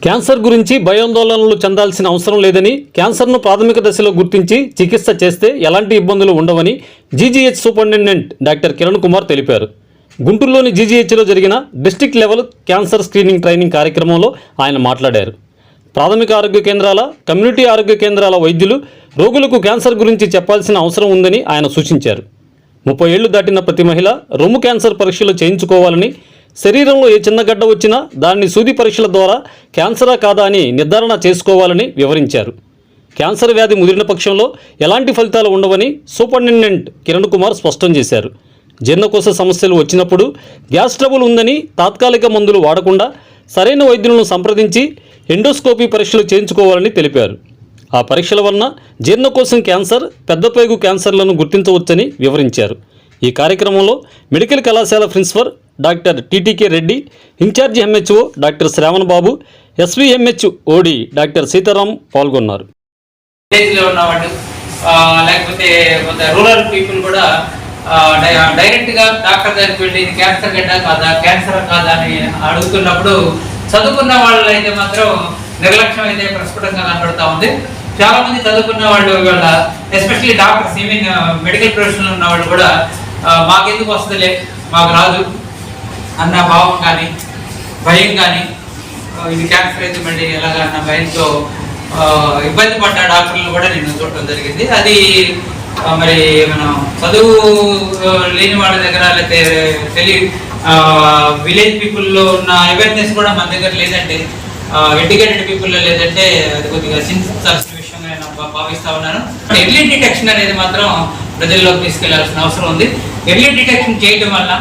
Cancer గురించి భయాందోళనలు చెందాల్సిన అవసరం లేదని, క్యాన్సర్ను ప్రాథమిక దశలో గుర్తించి చికిత్స చేస్తే ఎలాంటి ఇబ్బందులు ఉండవని GGH superintendent doctor Kiran Kumar తెలిపారు. గుంటూరులోని జీజీహెచ్లో జరిగిన district level cancer screening training కార్యక్రమంలో ఆయన మాట్లాడారు. ప్రాథమిక ఆరోగ్య కేంద్రాల, కమ్యూనిటీ ఆరోగ్య కేంద్రాల వైద్యులు రోగులకు క్యాన్సర్ గురించి చెప్పాల్సిన అవసరం ఉందని ఆయన సూచించారు. 30 ఏళ్లు దాటిన ప్రతి మహిళ రొమ్ము క్యాన్సర్ పరీక్షలు చేయించుకోవాలని, శరీరంలో ఏ చిన్న గడ్డ వచ్చినా దాన్ని సూది పరీక్షల ద్వారా క్యాన్సరా కాదా అని నిర్ధారణ చేసుకోవాలని వివరించారు. క్యాన్సర్ వ్యాధి ముదిరిన పక్షంలో ఎలాంటి ఫలితాలు ఉండవని సూపరింటెండెంట్ కిరణ్ కుమార్ స్పష్టం చేశారు. జీర్ణకోశ సమస్యలు వచ్చినప్పుడు గ్యాస్ ట్రబుల్ ఉందని తాత్కాలిక మందులు వాడకుండా సరైన వైద్యులను సంప్రదించి ఎండోస్కోపీ పరీక్షలు చేయించుకోవాలని తెలిపారు. ఆ పరీక్షల వలన జీర్ణకోశం క్యాన్సర్, పెద్దపేగు క్యాన్సర్లను గుర్తించవచ్చని వివరించారు. ఈ కార్యక్రమంలో మెడికల్ కళాశాల principal doctor TTK Reddy, incharge MHO doctor Shravan Babu, SVMH OD doctor Sitaram పాల్గొన్నారు. లేకపోతే రూరల్ పీపుల్ కూడా డైరెక్ట్గా డాక్టర్ దగ్గరికి వెళ్ళి ఇది క్యాన్సర్ గడ్డ కాదా, క్యాన్సర్ కాదా అని అడుగుతున్నప్పుడు చదువుకున్న వాళ్ళు అయితే మాత్రం నిర్లక్ష్యం అయితే ప్రస్ఫుటంగా కనబడుతూ ఉంది. చాలా మంది చదువుకున్న వాళ్ళు ఇవాళ, especially doctors, even medical professional ఉన్న వాళ్ళు కూడా మాకెందుకు వస్తుందిలే, మాకు రాదు అన్న భావం కానీ, భయం కానీ, ఇది క్యాన్సర్ అయితే మళ్ళీ ఎలాగా అన్న భయంతో ఇబ్బంది పడ్డ డాక్టర్లు కూడా నేను చూడటం జరిగింది. అది మరి మనం చదువు లేని వాళ్ళ దగ్గర, లేకపోతే విలేజ్ పీపుల్లో ఉన్న అవేర్నెస్ కూడా మన దగ్గర లేదంటే, ఎడ్యుకేటెడ్ పీపుల్లో లేదంటే అది కొద్దిగా చింతించాల్సిన విషయంగా నేను భావిస్తా ఉన్నాను. ఎర్లీ డిటెక్షన్ అనేది మాత్రం ప్రజల్లోకి తీసుకెళ్లాల్సిన అవసరం ఉంది. ఎర్లీ డిటెక్షన్ చేయడం వల్ల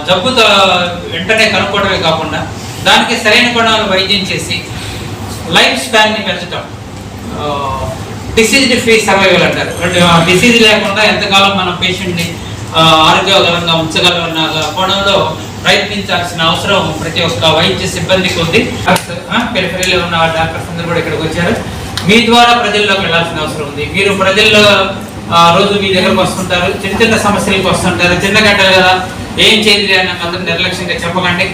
జబ్బుతో వెంటనే కనుక్కోవడమే కాకుండా దానికి సరైన కోణాలు వైద్యం చేసి లైఫ్ స్పాన్ని పెంచడం, డిసీజ్ ఫ్రీ సర్వైవల్ అంటారు. డిసీజ్ లేకుండా ఎంతకాలం మనం పేషెంట్ని ఆరోగ్యకరంగా ఉంచగలమన్న కోణంలో ప్రయత్నించాల్సిన అవసరం ప్రతి ఒక్క వైద్య సిబ్బందికి ఉంది. పెరిఫెరీలో ఉన్న డాక్టర్స్ అందరూ కూడా ఇక్కడికి వచ్చారు. మీ ద్వారా ప్రజల్లోకి వెళ్ళాల్సిన అవసరం ఉంది. మీరు ప్రజల్లో రోజు మీ దగ్గరకు వస్తుంటారు, చిన్న చిన్న సమస్యలకు వస్తుంటారు. చిన్న గంటలు కదా, ఏం చేయలేదు అని అందరూ నిర్లక్ష్యంగా చెప్పకండి.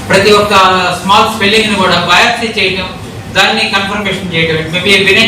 ప్రతి ఒక్క స్మాల్ స్పెల్లింగ్ని కూడా బయాప్సీ చేయడం, దాన్ని కన్ఫర్మేషన్ చేయడం. మేబీ